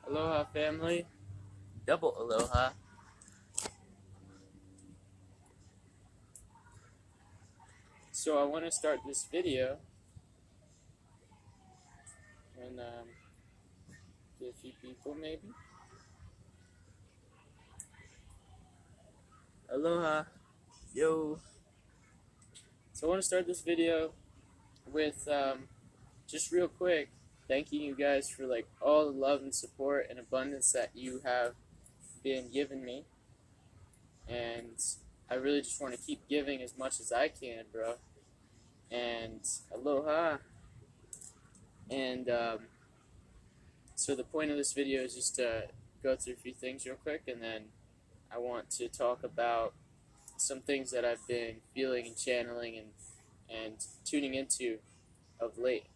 Aloha family, double aloha. So I want to start this video and get a few people maybe. Aloha, yo. So I want to start this video with just real quick thanking you guys for like all the love and support and abundance that you have been giving me, and I really just want to keep giving as much as I can, bro. And aloha. And so the point of this video is just to go through a few things real quick, and then I want to talk about some things that I've been feeling and channeling and tuning into of late.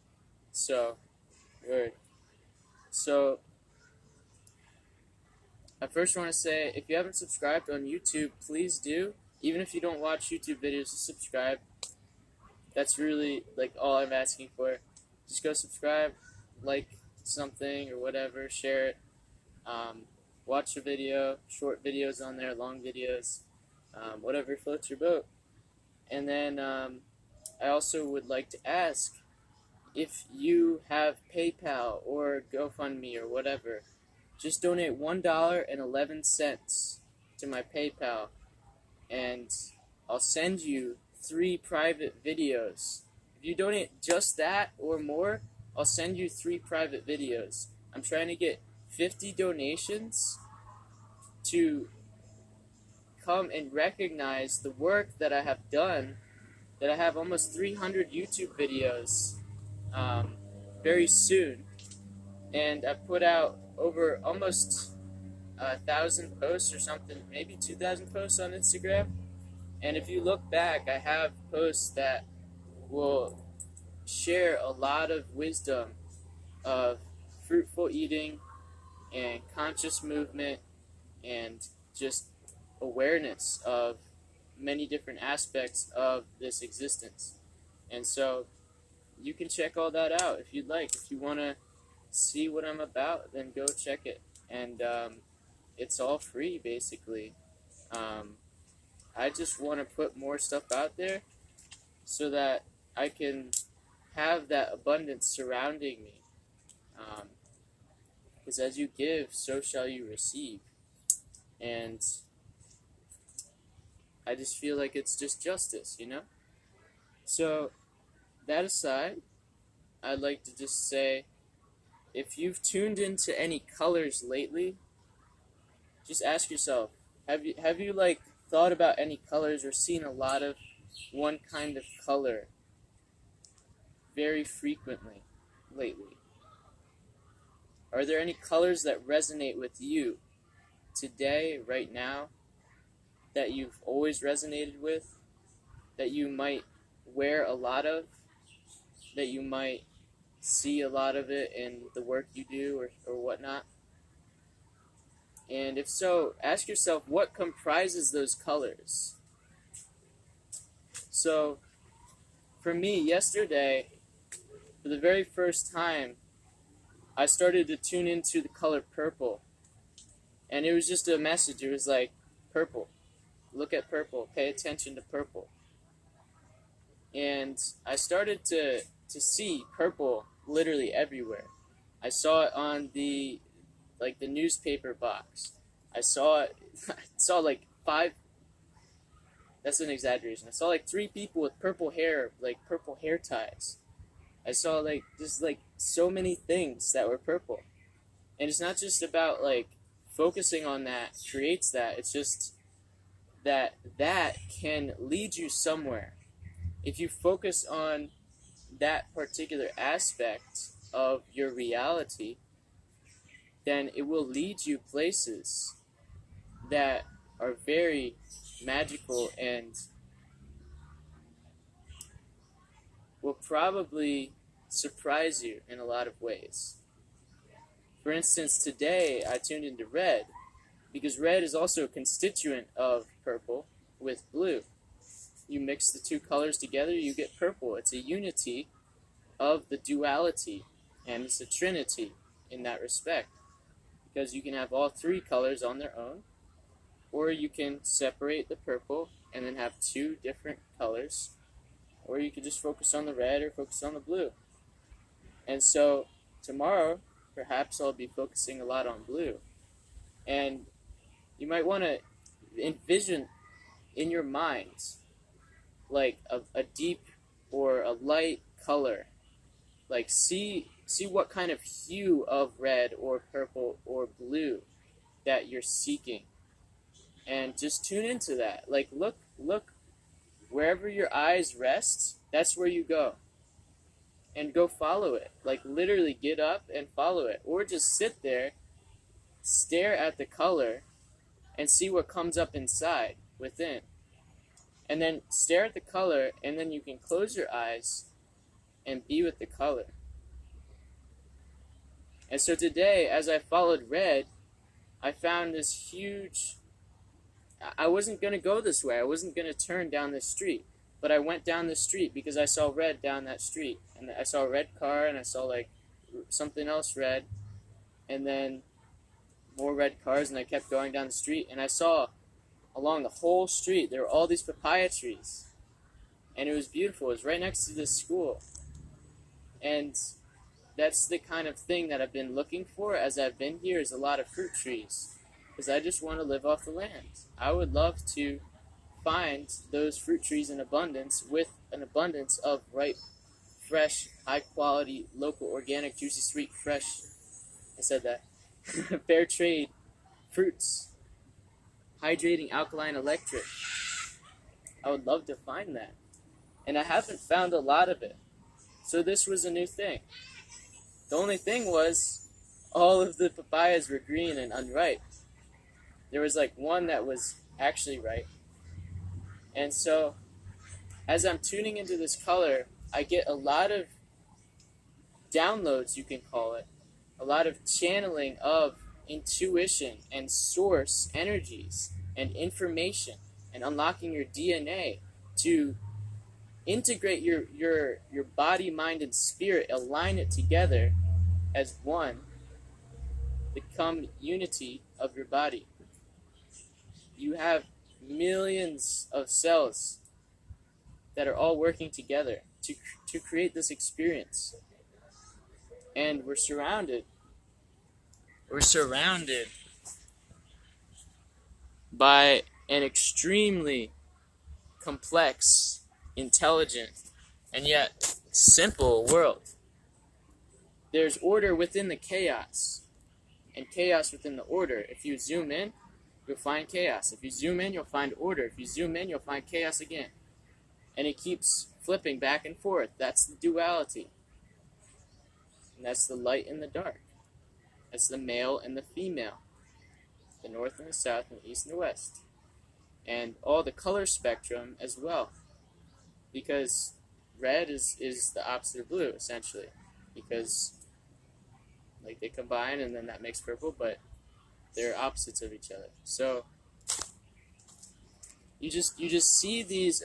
So, word. So, I first want to say, if you haven't subscribed on YouTube, please do. Even if you don't watch YouTube videos, just subscribe. That's really like all I'm asking for. Just go subscribe, like something or whatever, share it. Watch a video, short videos on there, long videos, whatever floats your boat. And then I also would like to ask if you have PayPal or GoFundMe or whatever, just donate $1.11 to my PayPal, and I'll send you 3 private videos. If you donate just that or more, I'll send you 3 private videos. I'm trying to get 50 donations to come and recognize the work that I have done, that I have almost 300 YouTube videos very soon, and I put out over almost 1,000 posts or something, maybe 2,000 posts on Instagram. And if you look back, I have posts that will share a lot of wisdom of fruitful eating and conscious movement and just awareness of many different aspects of this existence. And so you can check all that out if you'd like. If you want to see what I'm about, then go check it. And it's all free, basically. I just want to put more stuff out there so that I can have that abundance surrounding me. Because as you give, so shall you receive. And I just feel like it's just justice, you know? So, that aside, I'd like to just say, if you've tuned into any colors lately, just ask yourself, have you like thought about any colors or seen a lot of one kind of color very frequently lately? Are there any colors that resonate with you today, right now, that you've always resonated with, that you might wear a lot of, that you might see a lot of it in the work you do or whatnot? And if so, ask yourself what comprises those colors. So, for me, yesterday, for the very first time, I started to tune into the color purple. And it was just a message. It was like, purple. Look at purple. Pay attention to purple. And I started to see purple literally everywhere. I saw it on the newspaper box. I saw it. I saw like 5. That's an exaggeration. I saw like 3 people with purple hair, like purple hair ties. I saw like just like so many things that were purple. And it's not just about like focusing on that creates that. It's just that can lead you somewhere. If you focus on that particular aspect of your reality, then it will lead you places that are very magical and will probably surprise you in a lot of ways. For instance, today I tuned into red because red is also a constituent of purple with blue. You mix the 2 colors together, you get purple. It's a unity of the duality, and it's a trinity in that respect. because you can have all three colors on their own, or you can separate the purple and then have two different colors, or you could just focus on the red or focus on the blue. And so tomorrow, perhaps I'll be focusing a lot on blue. And you might want to envision in your mind like a deep or a light color. Like see what kind of hue of red or purple or blue that you're seeking. And just tune into that. Like look wherever your eyes rest, that's where you go. And go follow it. Like literally get up and follow it. Or just sit there, stare at the color, and see what comes up inside, within. And then stare at the color, and then you can close your eyes and be with the color. And so today, as I followed red, I found this huge... I wasn't going to go this way. I wasn't going to turn down this street. But I went down the street because I saw red down that street. And I saw a red car, and I saw like something else red. And then more red cars, and I kept going down the street. And I saw along the whole street, there were all these papaya trees. And it was beautiful. It was right next to this school. And that's the kind of thing that I've been looking for as I've been here, is a lot of fruit trees. Because I just want to live off the land. I would love to find those fruit trees in abundance, with an abundance of ripe, fresh, high quality, local, organic, juicy, sweet, fresh, I said that, fair trade fruits, hydrating, alkaline, electric. I would love to find that. And I haven't found a lot of it. So this was a new thing. The only thing was, all of the papayas were green and unripe. There was like one that was actually ripe. And so, as I'm tuning into this color, I get a lot of downloads, you can call it. A lot of channeling of intuition and source energies and information, and unlocking your DNA to integrate your body, mind, and spirit, align it together as one, become unity of your body. You have millions of cells that are all working together to create this experience. And we're surrounded by an extremely complex, intelligent, and yet simple world. There's order within the chaos, and chaos within the order. If you zoom in, you'll find chaos. If you zoom in, you'll find order. If you zoom in, you'll find chaos again. And it keeps flipping back and forth. That's the duality. And that's the light and the dark. That's the male and the female. The north and the south, and the east and the west. And all the color spectrum as well. Because red is the opposite of blue, essentially. Because like they combine, and then that makes purple, but they're opposites of each other. So you just see these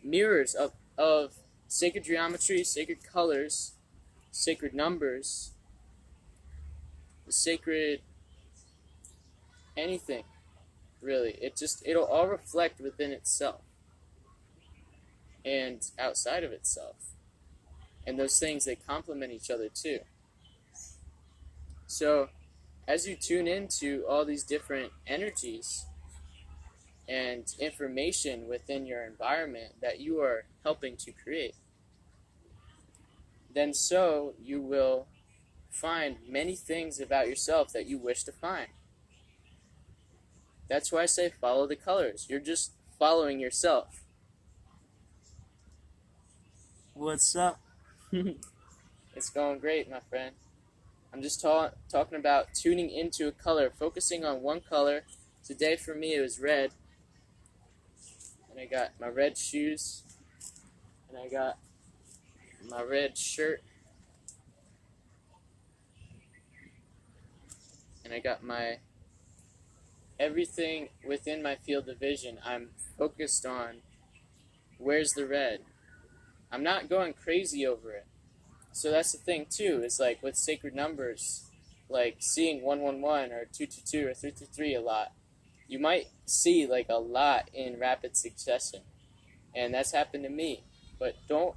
mirrors of sacred geometry, sacred colors, sacred numbers, sacred anything, really. It'll all reflect within itself and outside of itself. And those things, they complement each other too. So as you tune into all these different energies and information within your environment that you are helping to create, then so you will find many things about yourself that you wish to find. That's why I say follow the colors. You're just following yourself. What's up? It's going great, my friend. I'm just talking about tuning into a color, focusing on one color. Today for me it was red. And I got my red shoes. And I got my red shirt. And I got my everything within my field of vision. I'm focused on where's the red. I'm not going crazy over it. So that's the thing too, is like with sacred numbers, like seeing 111 or 222 or 333 a lot. You might see like a lot in rapid succession, and that's happened to me. But don't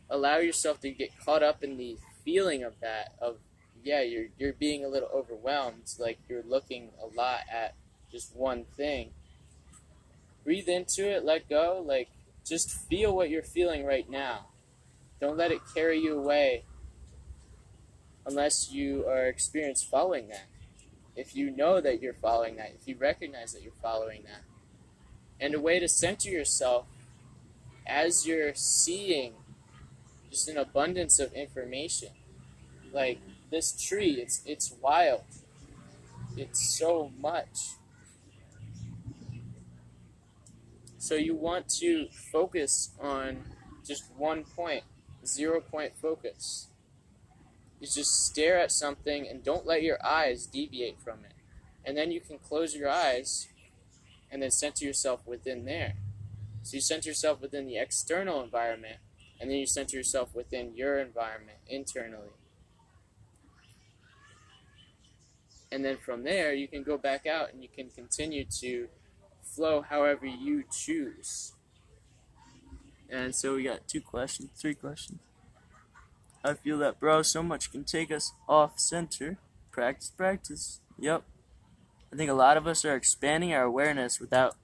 allow yourself to get caught up in the feeling of that, of yeah, you're being a little overwhelmed, like you're looking a lot at just one thing. Breathe into it, let go, like just feel what you're feeling right now. Don't let it carry you away unless you are experienced following that. If you know that you're following that, if you recognize that you're following that. And a way to center yourself as you're seeing just an abundance of information. Like this tree, it's wild. It's so much. So you want to focus on just one point, 0 point focus. You just stare at something and don't let your eyes deviate from it. And then you can close your eyes and then center yourself within there. So you center yourself within the external environment, and then you center yourself within your environment internally. And then from there, you can go back out and you can continue to flow however you choose. And so we got 3 questions. I feel that, bro, so much can take us off center. Practice. Yep. I think a lot of us are expanding our awareness without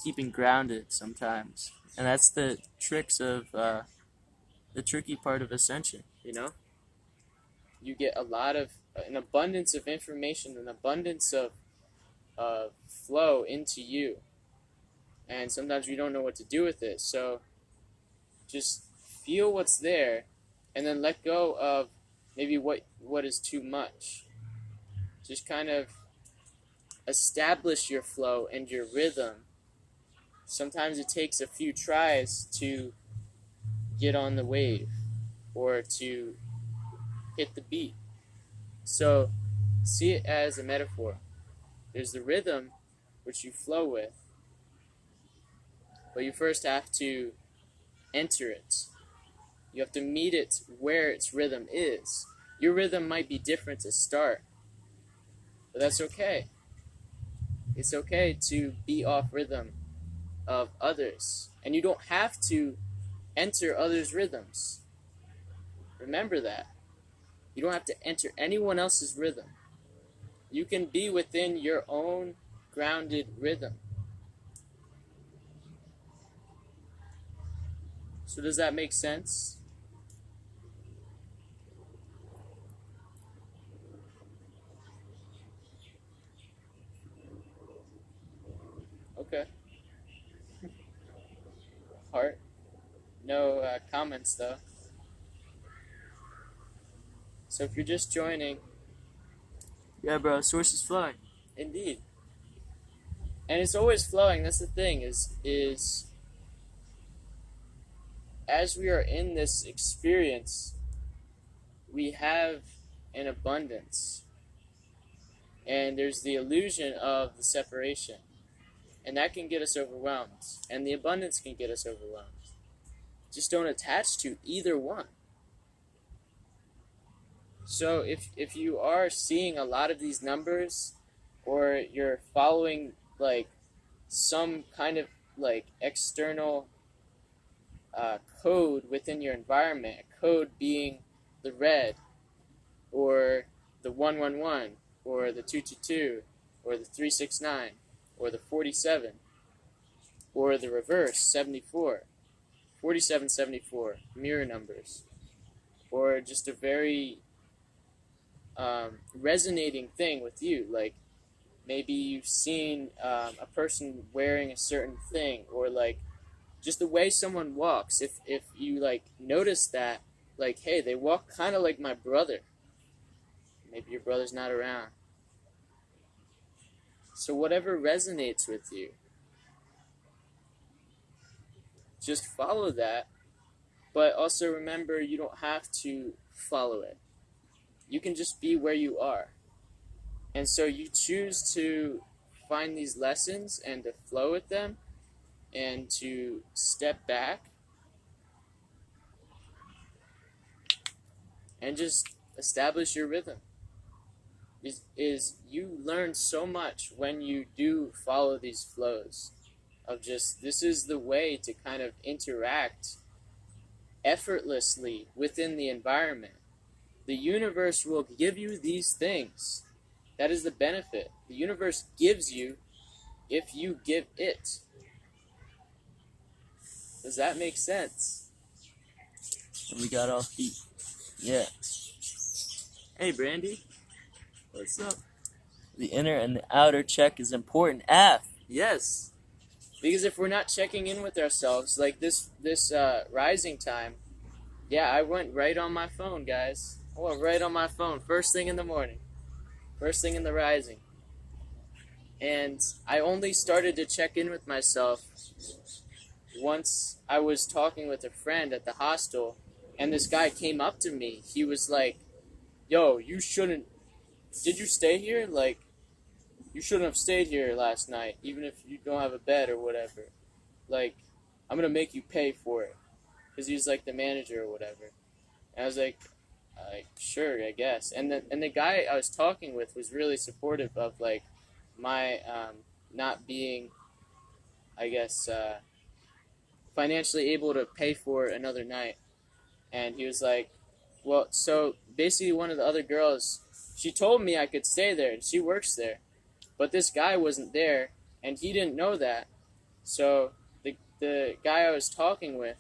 keeping grounded sometimes. And that's the tricks of the tricky part of ascension, you know? You get an abundance of information, an abundance of flow into you. And sometimes we don't know what to do with it. So just feel what's there and then let go of maybe what is too much. Just kind of establish your flow and your rhythm. Sometimes it takes a few tries to get on the wave or to hit the beat. So see it as a metaphor. There's the rhythm which you flow with, but you first have to enter it. You have to meet it where its rhythm is. Your rhythm might be different to start, but that's okay. It's okay to be off rhythm of others, and you don't have to enter others' rhythms. Remember that. You don't have to enter anyone else's rhythm. You can be within your own grounded rhythm. So does that make sense? Okay. Heart. No comments though. So if you're just joining, yeah, bro, source is flowing. Indeed. And it's always flowing. That's the thing. Is as we are in this experience, we have an abundance, and there's the illusion of the separation, and that can get us overwhelmed, and the abundance can get us overwhelmed. Just don't attach to either one. So if you are seeing a lot of these numbers, or you're following like some kind of like external code within your environment, a code being the red, or the 111, or the 222, or the 369, or the 47, or the reverse 74, 4774, mirror numbers, or just a very resonating thing with you, like maybe you've seen a person wearing a certain thing, or like just the way someone walks. If you like notice that, like, hey, they walk kind of like my brother. Maybe your brother's not around. So whatever resonates with you, just follow that. But also remember, you don't have to follow it. You can just be where you are. And so you choose to find these lessons and to flow with them and to step back and just establish your rhythm. Is you learn so much when you do follow these flows of just, this is the way to kind of interact effortlessly within the environment. The universe will give you these things. That is the benefit. The universe gives you if you give it. Does that make sense? We got off beat. Yeah. Hey, Brandy. What's up? The inner and the outer check is important. F. Yes. Because if we're not checking in with ourselves, like this rising time, yeah, I went right on my phone, guys. I went right on my phone first thing in the morning. First thing in the rising. And I only started to check in with myself once I was talking with a friend at the hostel, and this guy came up to me. He was like, yo, you shouldn't, did you stay here? Like, you shouldn't have stayed here last night, even if you don't have a bed or whatever. Like, I'm gonna make you pay for it. Because he's like the manager or whatever. And I was like, sure, I guess. And the guy I was talking with was really supportive of, like, my not being, I guess, financially able to pay for another night. And he was like, well, so basically one of the other girls, she told me I could stay there, and she works there. But this guy wasn't there, and he didn't know that. So the guy I was talking with,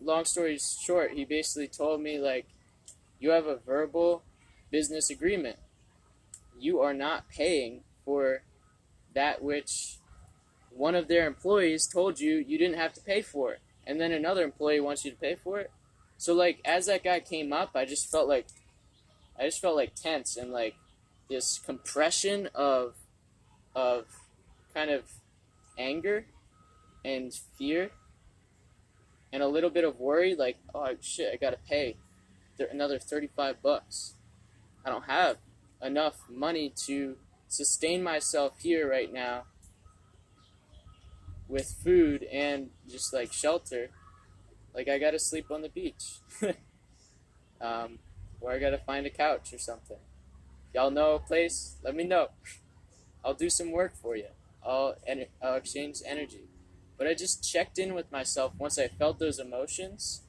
long story short, he basically told me, like, you have a verbal business agreement. You are not paying for that which one of their employees told you you didn't have to pay for it. And then another employee wants you to pay for it. So, like, as that guy came up, I just felt like tense, and like this compression of kind of anger and fear and a little bit of worry, like, oh shit, I gotta pay another $35. I don't have enough money to sustain myself here right now with food and just like shelter. Like, I gotta sleep on the beach. Or I gotta find a couch or something. Y'all know a place? Let me know. I'll do some work for you. I'll exchange energy. But I just checked in with myself once I felt those emotions,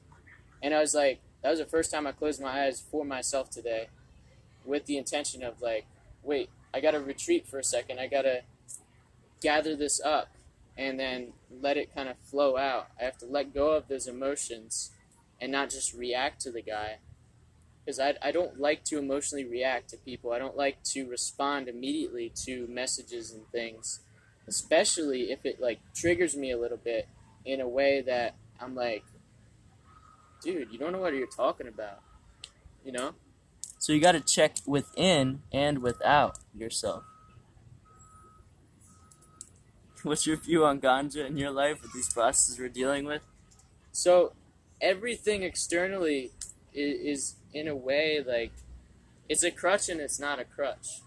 and I was like, that was the first time I closed my eyes for myself today, with the intention of, like, wait, I gotta retreat for a second. I gotta gather this up and then let it kind of flow out. I have to let go of those emotions and not just react to the guy. Because I don't like to emotionally react to people. I don't like to respond immediately to messages and things, especially if it, like, triggers me a little bit in a way that I'm like, dude, you don't know what you're talking about, you know? So you got to check within and without yourself. What's your view on ganja in your life with these processes we're dealing with? So everything externally is in a way, like, it's a crutch and it's not a crutch.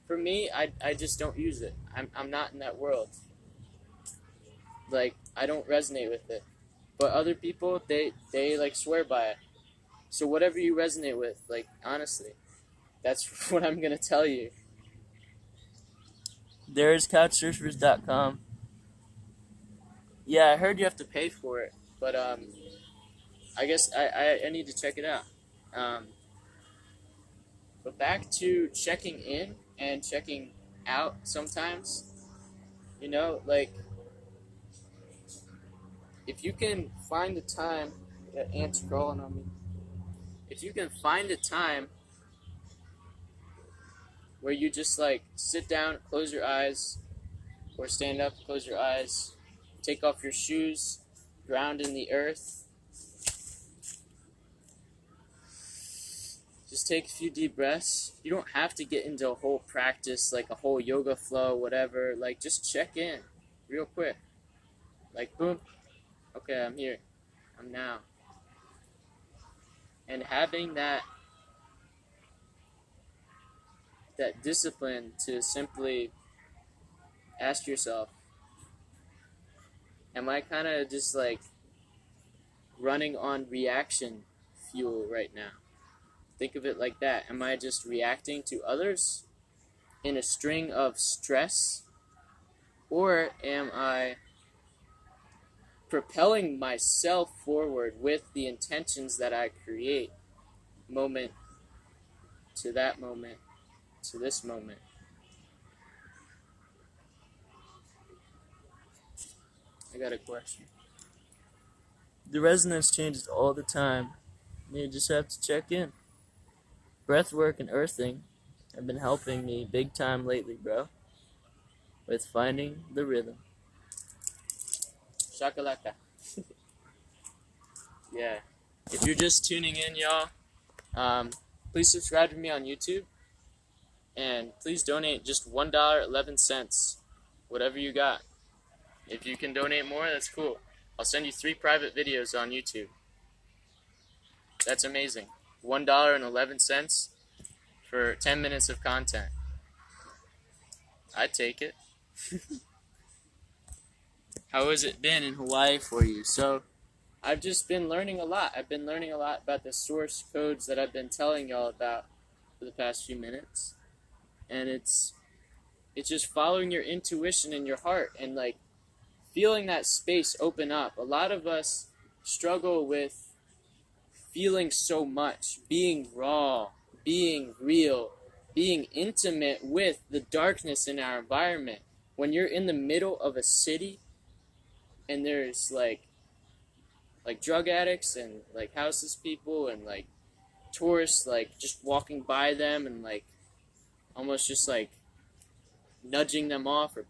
For me, I just don't use it. I'm not in that world. Like, I don't resonate with it. But other people, they like swear by it. So whatever you resonate with, like, honestly, that's what I'm gonna tell you. There's couchsurfers.com. Yeah, I heard you have to pay for it, but I guess I need to check it out. But back to checking in and checking out sometimes, like, if you can find a time, that ant's crawling on me. If you can find a time where you just, like, sit down, close your eyes, or stand up, close your eyes, take off your shoes, ground in the earth, just take a few deep breaths. You don't have to get into a whole practice, like a whole yoga flow, whatever. Like, just check in real quick. Like, boom, okay, I'm here. I'm now. And having that discipline to simply ask yourself, am I kind of just, like, running on reaction fuel right now? Think of it like that. Am I just reacting to others in a string of stress? Or am I propelling myself forward with the intentions that I create, moment to that moment to this moment? I got a question. The resonance changes all the time. You just have to check in. Breathwork and earthing have been helping me big time lately, bro, with finding the rhythm. Shakalaka. Yeah. If you're just tuning in, y'all, please subscribe to me on YouTube. And please donate just $1.11. Whatever you got. If you can donate more, that's cool. I'll send you 3 private videos on YouTube. That's amazing. $1.11 for 10 minutes of content. I'd take it. How has it been in Hawaii for you? So, I've just been learning a lot. I've been learning a lot about the source codes that I've been telling y'all about for the past few minutes. And it's just following your intuition in your heart and like feeling that space open up. A lot of us struggle with feeling so much, being raw, being real, being intimate with the darkness in our environment. When you're in the middle of a city and there's like drug addicts and like houseless people and like tourists like just walking by them and like almost just like nudging them off or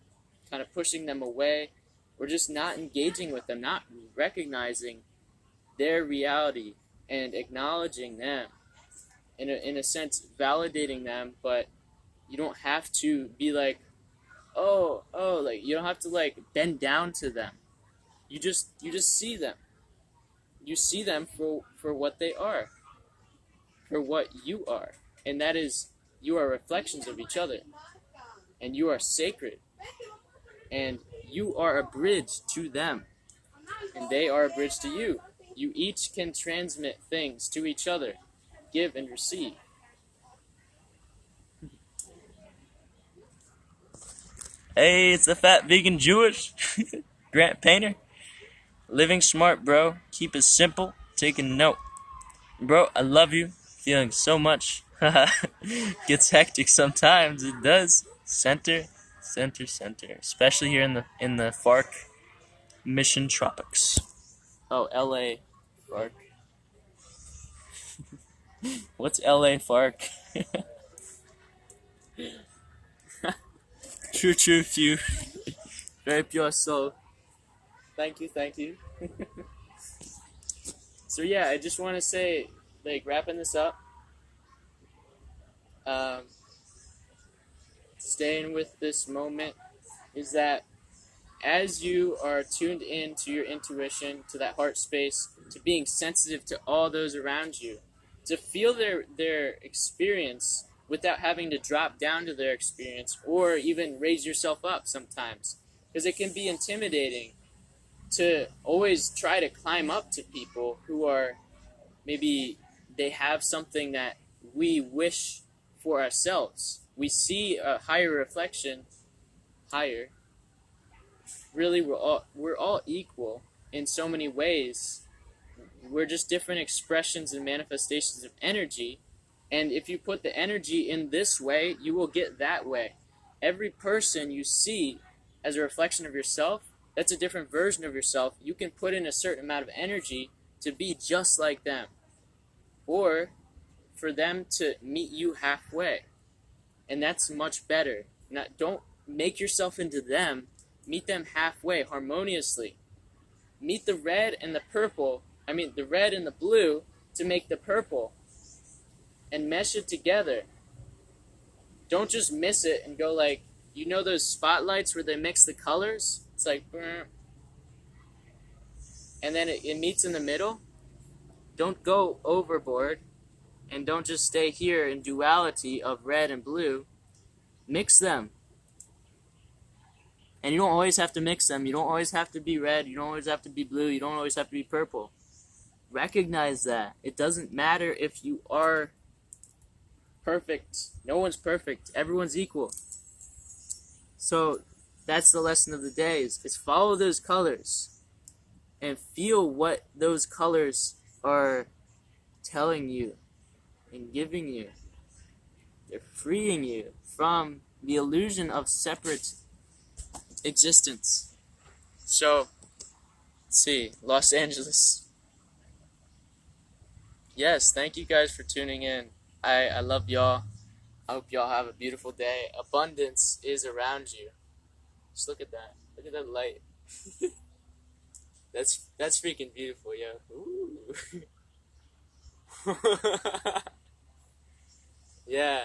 kind of pushing them away, or just not engaging with them, not recognizing their reality and acknowledging them, in a sense validating them. But you don't have to be like, oh, like you don't have to like bend down to them. You just see them. You see them for what they are, for what you are, and that is, you are reflections of each other, and you are sacred, and you are a bridge to them, and they are a bridge to you. You each can transmit things to each other, give and receive. Hey, it's the fat vegan Jewish Grant Painter. Living smart, bro. Keep it simple. Taking note. Bro, I love you. Feeling so much. Gets hectic sometimes. It does. Center. Especially here in the FARC Mission Tropics. Oh, LA, FARC. What's LA FARC? True few. Very pure soul. Thank you. So yeah, I just want to say, like, wrapping this up, staying with this moment, is that as you are tuned in to your intuition, to that heart space, to being sensitive to all those around you, to feel their experience without having to drop down to their experience or even raise yourself up sometimes, because it can be intimidating to always try to climb up to people who are, maybe they have something that we wish for ourselves. We see a higher reflection, higher. Really, we're all equal in so many ways. We're just different expressions and manifestations of energy. And if you put the energy in this way, you will get that way. Every person you see as a reflection of yourself, that's a different version of yourself. You can put in a certain amount of energy to be just like them, or for them to meet you halfway. And that's much better. Don't make yourself into them. Meet them halfway, harmoniously. Meet the red and the purple, the red and the blue to make the purple, and mesh it together. Don't just miss it and go like, you know those spotlights where they mix the colors? It's like, and then it meets in the middle. Don't go overboard, and don't just stay here in duality of red and blue. Mix them. And you don't always have to mix them. You don't always have to be red. You don't always have to be blue. You don't always have to be purple. Recognize that. It doesn't matter if you are perfect. No one's perfect. Everyone's equal. So that's the lesson of the day is follow those colors and feel what those colors are telling you and giving you. They're freeing you from the illusion of separate existence. So, let's see, Los Angeles. Yes, thank you guys for tuning in. I love y'all. I hope y'all have a beautiful day. Abundance is around you. Just look at that. Look at that light. That's freaking beautiful, yo. Ooh. Yeah.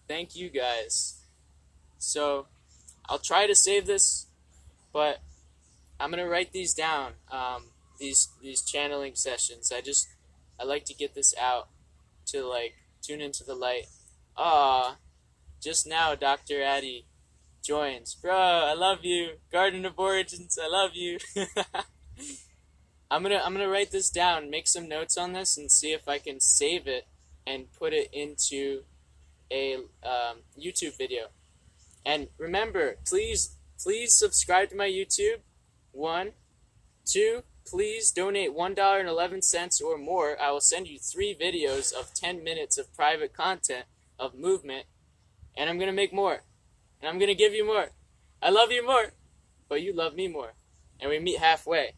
Thank you guys. So, I'll try to save this, but I'm gonna write these down. These channeling sessions. I like to get this out to like tune into the light. Ah, just now Dr. Addy joins. Bro, I love you. Garden of Origins, I love you. I'm gonna write this down, make some notes on this, and see if I can save it and put it into a YouTube video. And remember, please subscribe to my YouTube. 1, 2, please donate $1.11 or more. I will send you 3 videos of 10 minutes of private content of movement, and I'm gonna make more, and I'm gonna give you more. I love you more, but you love me more, and we meet halfway.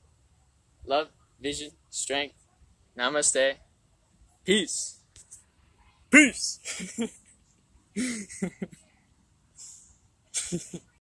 Love, vision, strength. Namaste. Peace. Peace.